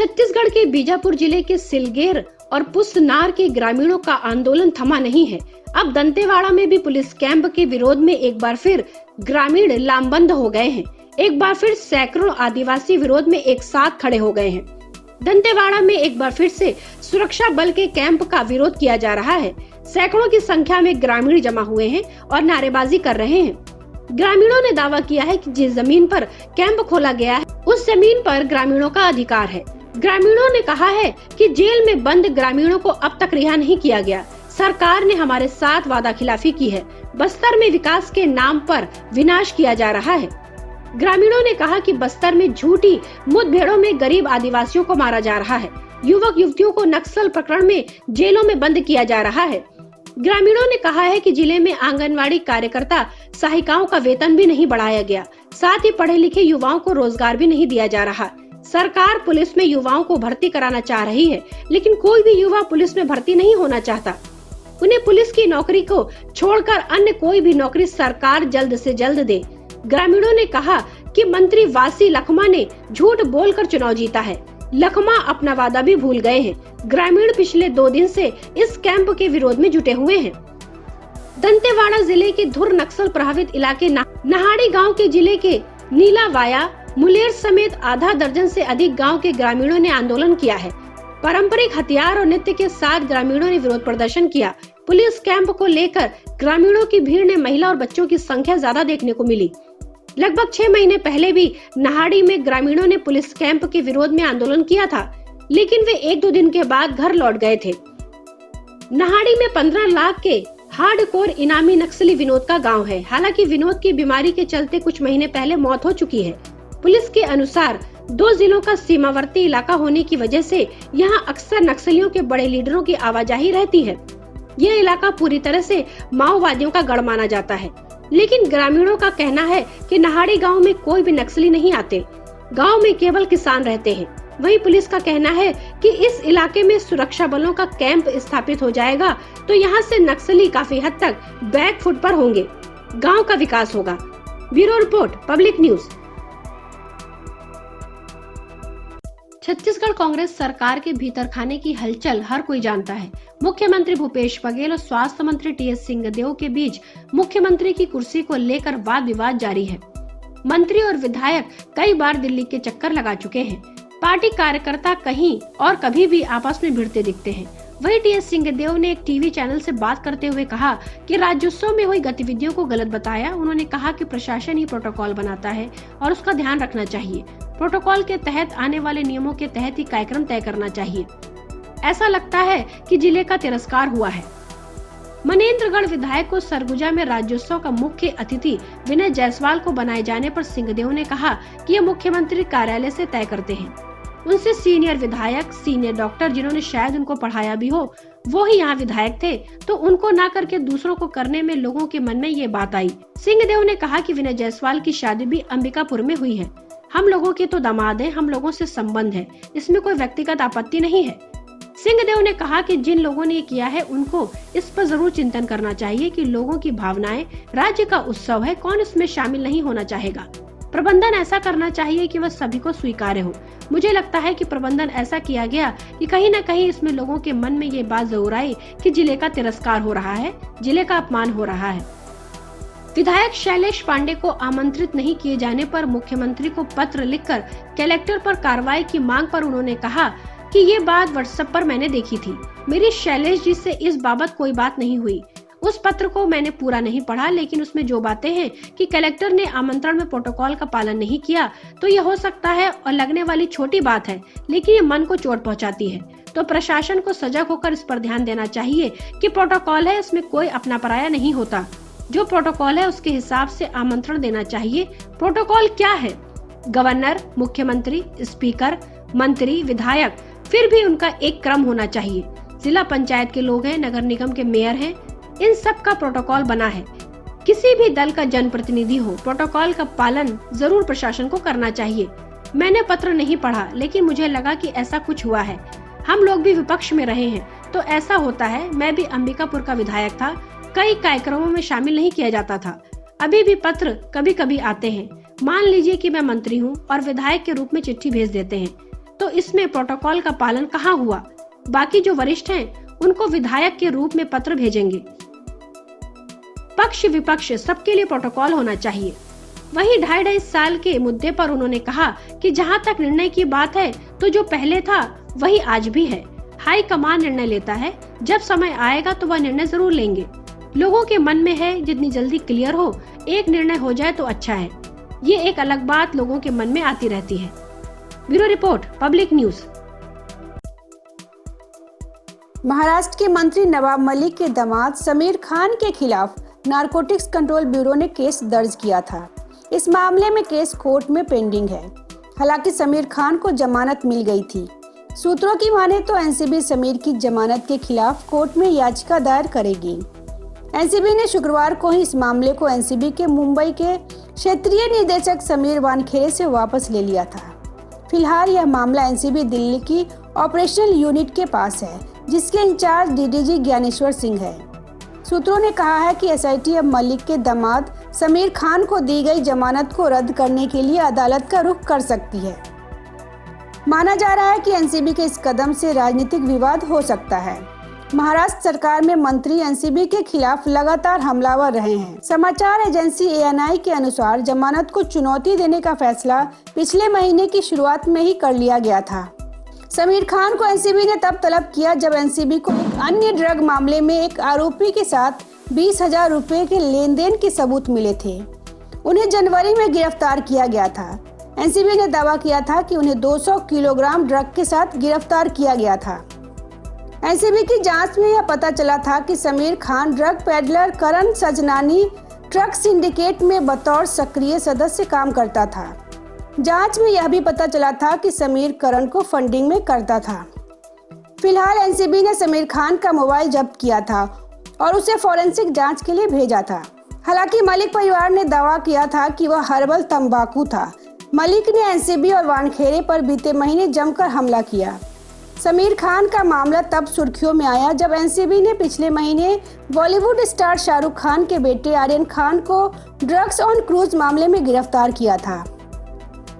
छत्तीसगढ़ के बीजापुर जिले के सिलगेर और पुसनार के ग्रामीणों का आंदोलन थमा नहीं है। अब दंतेवाड़ा में भी पुलिस कैंप के विरोध में एक बार फिर ग्रामीण लामबंद हो गए हैं। एक बार फिर सैकड़ों आदिवासी विरोध में एक साथ खड़े हो गए हैं। दंतेवाड़ा में एक बार फिर से सुरक्षा बल के कैंप का विरोध किया जा रहा है। सैकड़ों की संख्या में ग्रामीण जमा हुए हैं और नारेबाजी कर रहे हैं। ग्रामीणों ने दावा किया है कि जिस जमीन पर कैंप खोला गया है उस जमीन पर ग्रामीणों का अधिकार है। ग्रामीणों ने कहा है कि जेल में बंद ग्रामीणों को अब तक रिहा नहीं किया गया। सरकार ने हमारे साथ वादा खिलाफी की है। बस्तर में विकास के नाम पर विनाश किया जा रहा है। ग्रामीणों ने कहा कि बस्तर में झूठी मुठभेड़ों में गरीब आदिवासियों को मारा जा रहा है। युवक युवतियों को नक्सल प्रकरण में जेलों में बंद किया जा रहा है। ग्रामीणों ने कहा है कि जिले में आंगनवाड़ी कार्यकर्ता सहायिकाओं का वेतन भी नहीं बढ़ाया गया। साथ ही पढ़े लिखे युवाओं को रोजगार भी नहीं दिया जा रहा। सरकार पुलिस में युवाओं को भर्ती कराना चाह रही है, लेकिन कोई भी युवा पुलिस में भर्ती नहीं होना चाहता। उन्हें पुलिस की नौकरी को छोड़कर अन्य कोई भी नौकरी सरकार जल्द से जल्द दे। ग्रामीणों ने कहा कि मंत्री वासी लखमा ने झूठ बोलकर चुनाव जीता है। लखमा अपना वादा भी भूल गए हैं। ग्रामीण पिछले 2 दिन से इस कैंप के विरोध में जुटे हुए हैं। दंतेवाड़ा जिले के धुर नक्सल प्रभावित इलाके नहाड़ी गांव के जिले के नीलावाया, मुलेर समेत आधा दर्जन से अधिक गांव के ग्रामीणों ने आंदोलन किया है। पारंपरिक हथियार और नृत्य के साथ ग्रामीणों ने विरोध प्रदर्शन किया। पुलिस कैंप को लेकर ग्रामीणों की भीड़ ने महिला और बच्चों की संख्या ज्यादा देखने को मिली। लगभग 6 महीने पहले भी नहाड़ी में ग्रामीणों ने पुलिस कैंप के विरोध में आंदोलन किया था, लेकिन वे 1-2 दिन के बाद घर लौट गए थे। नहाड़ी में 15 लाख के हार्डकोर इनामी नक्सली विनोद का गांव है। हालांकि विनोद की बीमारी के चलते कुछ महीने पहले मौत हो चुकी है। पुलिस के अनुसार 2 जिलों का सीमावर्ती इलाका होने की वजह से यहां अक्सर नक्सलियों के बड़े लीडरों की आवाजाही रहती है। यह इलाका पूरी तरह से माओवादियों का गढ़ माना जाता है, लेकिन ग्रामीणों का कहना है कि नहाड़ी गांव में कोई भी नक्सली नहीं आते। गांव में केवल किसान रहते हैं। वहीं पुलिस का कहना है कि इस इलाके में सुरक्षा बलों का कैंप स्थापित हो जाएगा तो यहां से नक्सली काफी हद तक बैक फुट पर होंगे। गांव का विकास होगा। Bureau report, public news. Chhattisgarh Congress सरकार के भीतर खाने की हलचल हर कोई जानता है। मुख्यमंत्री भूपेश बघेल और स्वास्थ्य मंत्री टीएस सिंहदेव के बीच मुख्यमंत्री की कुर्सी को लेकर वाद विवाद जारी है। मंत्री और विधायक कई बार दिल्ली के चक्कर लगा चुके हैं। पार्टी कार्यकर्ता कहीं और कभी भी आपस में भिड़ते दिखते हैं। वहीं टीएस सिंहदेव ने एक टीवी चैनल से बात करते हुए कहा कि राज्योत्सव में हुई गतिविधियों को गलत बताया। उन्होंने कहा कि प्रशासन ही प्रोटोकॉल बनाता है और उसका ध्यान रखना चाहिए। प्रोटोकॉल के तहत आने वाले नियमों के तहत ही कार्यक्रम तय करना चाहिए। ऐसा लगता है कि जिले का तिरस्कार हुआ है। मनेन्द्रगढ़ विधायक को सरगुजा में राज्योत्सव का मुख्य अतिथि विनय जायसवाल को बनाए जाने पर सिंहदेव ने कहा कि यह मुख्यमंत्री कार्यालय से तय करते हैं। उनसे सीनियर विधायक, सीनियर डॉक्टर जिन्होंने शायद उनको पढ़ाया भी हो, वो ही यहाँ विधायक थे, तो उनको ना करके दूसरों को करने में लोगों के मन में ये बात आई। सिंहदेव ने कहा कि विनय जायसवाल की शादी भी अंबिकापुर में हुई है। हम लोगों के तो दामाद हैं, हम लोगों से संबंध है, इसमें कोई व्यक्तिगत आपत्ति नहीं है। सिंहदेव ने कहा कि जिन लोगों ने ये किया है उनको इस पर जरूर चिंतन करना चाहिए कि लोगों की भावनाएं राज्य का उत्सव है, कौन इसमें शामिल नहीं होना चाहेगा। प्रबंधन ऐसा करना चाहिए कि वह सभी को स्वीकार्य हो। मुझे लगता है कि प्रबंधन ऐसा किया गया कि कहीं न कहीं इसमें लोगों के मन में ये बात जरूर आई कि जिले का तिरस्कार हो रहा है, जिले का अपमान हो रहा है। विधायक शैलेश पांडे को आमंत्रित नहीं किए जाने पर मुख्यमंत्री को पत्र लिखकर कलेक्टर पर कार्रवाई की मांग पर उन्होंने कहा कि ये बात व्हाट्सएप पर मैंने देखी थी। मेरी शैलेश जी से इस बाबत कोई बात नहीं हुई। उस पत्र को मैंने पूरा नहीं पढ़ा, लेकिन उसमें जो बातें हैं कि कलेक्टर ने आमंत्रण में प्रोटोकॉल का पालन नहीं किया तो यह हो सकता है और लगने वाली छोटी बात है, लेकिन ये मन को चोट पहुंचाती है। तो प्रशासन को सजग होकर इस पर ध्यान देना चाहिए कि प्रोटोकॉल है, इसमें कोई अपना पराया नहीं होता। जो प्रोटोकॉल है उसके हिसाब से आमंत्रण देना चाहिए। प्रोटोकॉल क्या है? गवर्नर, मुख्यमंत्री, स्पीकर, मंत्री, विधायक, फिर भी उनका एक क्रम होना चाहिए। जिला पंचायत के लोग हैं, नगर निगम के मेयर हैं, इन सब का प्रोटोकॉल बना है। किसी भी दल का जनप्रतिनिधि हो, प्रोटोकॉल का पालन जरूर प्रशासन को करना चाहिए। मैंने पत्र नहीं पढ़ा, लेकिन मुझे लगा कि ऐसा कुछ हुआ है। हम लोग भी विपक्ष में रहे हैं तो ऐसा होता है। मैं भी अंबिकापुर का विधायक था, कई कार्यक्रमों में शामिल नहीं किया जाता था। अभी भी पत्र कभी कभी आते हैं। मान लीजिए कि मैं मंत्री हूँ और विधायक के रूप में चिट्ठी भेज देते हैं। तो इसमें प्रोटोकॉल का पालन कहाँ हुआ? बाकी जो वरिष्ठ हैं उनको विधायक के रूप में पत्र भेजेंगे। पक्ष विपक्ष सबके लिए प्रोटोकॉल होना चाहिए। वही 2.5 साल के मुद्दे पर उन्होंने कहा कि जहां तक निर्णय की बात है तो जो पहले था वही आज भी है। हाई कमान निर्णय लेता है, जब समय आएगा तो वह निर्णय जरूर लेंगे। लोगों के मन में है, जितनी जल्दी क्लियर हो, एक निर्णय हो जाए तो अच्छा है। ये एक अलग बात लोगों के मन में आती रहती है। Bureau report, public news. Maharashtra के मंत्री नवाब मलिक के दामाद समीर खान के खिलाफ नारकोटिक्स कंट्रोल ब्यूरो ने केस दर्ज किया था। इस मामले में केस कोर्ट में पेंडिंग है। हालांकि समीर खान को जमानत मिल गई थी। सूत्रों की माने तो एनसीबी समीर की जमानत के खिलाफ कोर्ट में याचिका दायर करेगी। एनसीबी ने शुक्रवार को ही इस मामले को एनसीबी के मुंबई के क्षेत्रीय निदेशक समीर वानखेड़े से वापस ले लिया था। फिलहाल यह मामला एनसीबी दिल्ली की ऑपरेशनल यूनिट के पास है, जिसके इंचार्ज डीडीजी ज्ञानेश्वर सिंह है। सूत्रों ने कहा है कि एसआईटी अब मलिक के दामाद समीर खान को दी गई जमानत को रद्द करने के लिए अदालत का रुख कर सकती है। माना जा रहा है कि एनसीबी के इस कदम से राजनीतिक विवाद हो सकता है। महाराष्ट्र सरकार में मंत्री एनसीबी के खिलाफ लगातार हमलावर रहे हैं। समाचार एजेंसी एएनआई के अनुसार जमानत को चुनौती देने का फैसला पिछले महीने की शुरुआत में ही कर लिया गया था। समीर खान को एनसीबी ने तब तलब किया जब एनसीबी को एक अन्य ड्रग मामले में एक आरोपी के साथ 20,000 रुपए के लेन देन के सबूत मिले थे। उन्हें जनवरी में गिरफ्तार किया गया था। एनसीबी ने दावा किया था कि उन्हें 200 किलोग्राम ड्रग के साथ गिरफ्तार किया गया था। एनसीबी की जांच में यह पता चला था कि समीर खान ड्रग पेडलर करण सजनानी ट्रक सिंडिकेट में बतौर सक्रिय सदस्य काम करता था। जांच में यह भी पता चला था कि समीर करण को फंडिंग में करता था। फिलहाल एनसीबी ने समीर खान का मोबाइल जब्त किया था और उसे फॉरेंसिक जांच के लिए भेजा था। हालांकि मलिक परिवार ने दावा किया था कि वह हर्बल तंबाकू था। मलिक ने एनसीबी और वानखेड़े पर बीते महीने जमकर हमला किया। समीर खान का मामला तब सुर्खियों में आया जब एनसीबी ने पिछले महीने बॉलीवुड स्टार शाहरुख खान के बेटे आर्यन खान को ड्रग्स ऑन क्रूज मामले में गिरफ्तार किया था।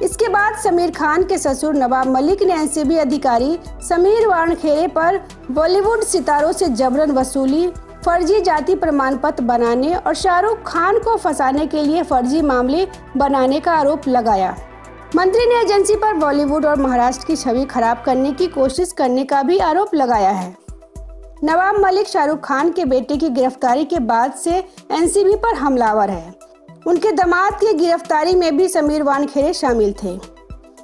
इसके बाद समीर खान के ससुर नवाब मलिक ने एनसीबी अधिकारी समीर वानखेड़े पर बॉलीवुड सितारों से जबरन वसूली, फर्जी जाति प्रमाण पत्र बनाने और शाहरुख खान को फंसाने के लिए फर्जी मामले बनाने का आरोप लगाया। मंत्री ने एजेंसी पर बॉलीवुड और महाराष्ट्र की छवि खराब करने की कोशिश करने का भी आरोप लगाया है। नवाब मलिक शाहरुख खान के बेटे की गिरफ्तारी के बाद से एनसीबी पर हमलावर है। उनके दामाद की गिरफ्तारी में भी समीर वानखेड़े शामिल थे।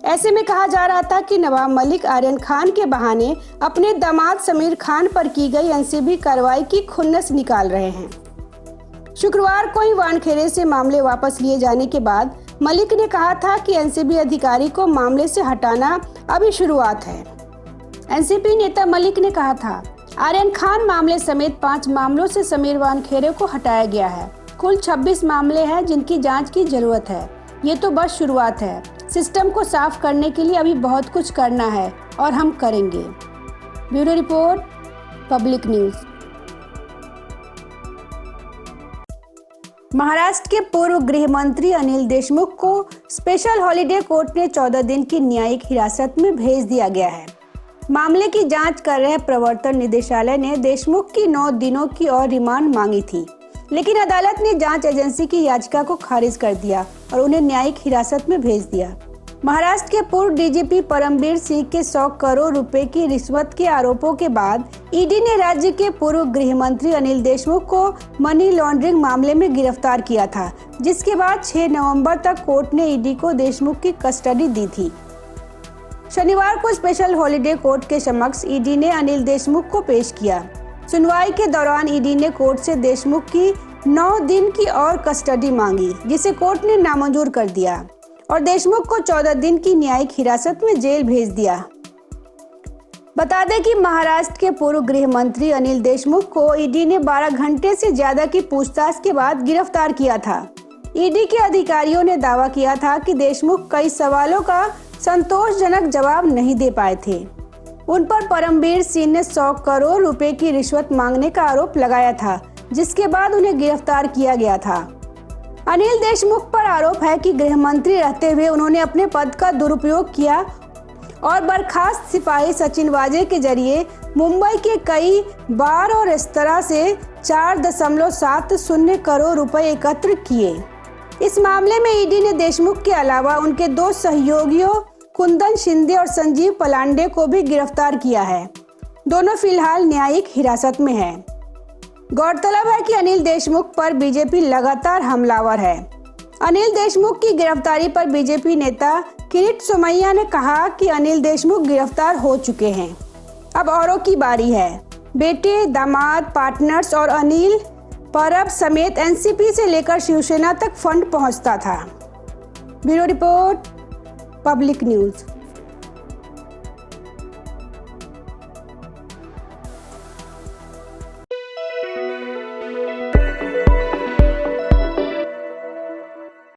ऐसे में कहा जा रहा था कि नवाब मलिक आर्यन खान के बहाने अपने दामाद समीर खान पर की गई एनसीबी कार्रवाई की खुन्नस निकाल रहे हैं। शुक्रवार को ही वानखेड़े से मामले वापस लिए जाने के बाद मलिक ने कहा था कि एनसीबी अधिकारी को मामले से हटाना अभी शुरुआत है। एनसीबी नेता मलिक ने कहा था, आर्यन खान मामले समेत 5 मामलों से समीर वानखेड़े को हटाया गया है। कुल 26 मामले हैं जिनकी जांच की जरूरत है। ये तो बस शुरुआत है। सिस्टम को साफ करने के लिए अभी बहुत कुछ करना है और हम करेंगे। Bureau report, public news. Maharashtra के पूर्व गृह मंत्री अनिल देशमुख को स्पेशल हॉलिडे कोर्ट ने 14 दिन की न्यायिक हिरासत में भेज दिया गया है। मामले की जांच कर रहे प्रवर्तन निदेशालय ने देशमुख की 9 दिनों की और रिमांड मांगी थी, लेकिन अदालत ने जांच एजेंसी की याचिका को खारिज कर दिया और उन्हें न्यायिक हिरासत में भेज दिया। महाराष्ट्र के पूर्व डीजीपी परमबीर सिंह के 100 करोड़ रुपए की रिश्वत के आरोपों के बाद ईडी ने राज्य के पूर्व गृह मंत्री अनिल देशमुख को मनी लॉन्ड्रिंग मामले में गिरफ्तार किया था, जिसके बाद 6 नवंबर तक कोर्ट ने ईडी को देशमुख की कस्टडी दी थी। शनिवार को स्पेशल हॉलिडे कोर्ट के समक्ष ईडी ने अनिल देशमुख को पेश किया। सुनवाई के दौरान ईडी ने कोर्ट से देशमुख की 9 दिन की और कस्टडी मांगी, जिसे कोर्ट ने नामंजूर कर दिया और देशमुख को 14 दिन की न्यायिक हिरासत में जेल भेज दिया। बता दें कि महाराष्ट्र के पूर्व गृह मंत्री अनिल देशमुख को ईडी ने 12 घंटे से ज्यादा की पूछताछ के बाद गिरफ्तार किया था। ईडी के अधिकारियों ने दावा किया था कि देशमुख कई सवालों का संतोषजनक जवाब नहीं दे पाए थे। उन पर परमबीर सिंह ने 100 करोड़ रुपए की रिश्वत मांगने का आरोप लगाया था, जिसके बाद उन्हें गिरफ्तार किया गया था। अनिल देशमुख पर आरोप है कि गृह मंत्री रहते हुए उन्होंने अपने पद का दुरुपयोग किया और बर्खास्त सिपाही सचिन वाजे के जरिए मुंबई के कई बार और रेस्तरां से 4.70 करोड़ रुपए एकत्र किए। इस मामले में ईडी ने देशमुख के अलावा उनके 2 सहयोगियों कुंदन शिंदे और संजीव पलांडे को भी गिरफ्तार किया है। दोनों फिलहाल न्यायिक हिरासत में हैं। गौरतलब है कि अनिल देशमुख पर बीजेपी लगातार हमलावर है। अनिल देशमुख की गिरफ्तारी पर बीजेपी नेता किरीट सोमैया ने कहा कि अनिल देशमुख गिरफ्तार हो चुके हैं, अब औरों की बारी है। बेटे, दामाद, पार्टनर्स और अनिल परब समेत एनसीपी से लेकर शिवसेना तक फंड पहुंचता था। Bureau report, public news.